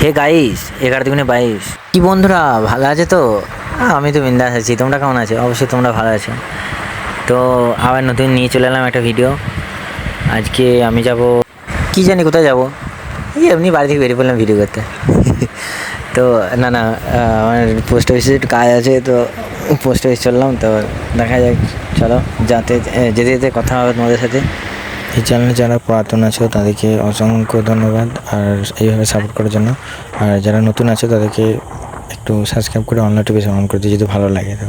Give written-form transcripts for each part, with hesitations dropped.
Hey guys 11×22 কি বন্ধুরা ভালো আছে তো? আমি তো বিন্দাস আছি। তোমরা কেমন আছো? অবশ্যই তোমরা ভালো আছো। তো আবার নতুন নিয়ে চলে এলাম একটা ভিডিও। আজকে আমি যাব কি জানি কোথায় যাব, এই এমনি বাড়ি থেকে বেরিয়ে পড়লাম ভিডিও করতে। তো না আমার পোস্ট অফিসে একটু কাজ আছে, তো পোস্ট অফিস চললাম। তো দেখা যাক, চলো যেতে যেতে কথা হবে তোমাদের সাথে। এই চ্যানেলে যারা পুরাতন আছো তাদেরকে অসংখ্য ধন্যবাদ আর এইভাবে সাপোর্ট করার জন্য। আর যারা নতুন আছে তাদেরকে একটু সাবস্ক্রাইব করে অন নোটিফিকেশন অন করে দিও যদি ভালো লাগে। তো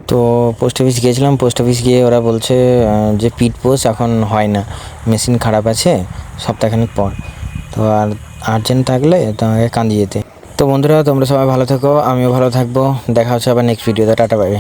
তো পোস্ট অফিস গিয়েছিলাম। পোস্ট অফিস গিয়ে ওরা বলছে যে পিড পোস্ট এখন হয় না, মেশিন খারাপ আছে, সপ্তাহখানেক পর। তো আর আর্জেন্ট থাকলে তোমাকে কান্দি যেতে। তো বন্ধুরা তোমরা সবাই ভালো থেকো, আমিও ভালো থাকবো। দেখা হচ্ছে আবার নেক্সট ভিডিওতে। Tata bye.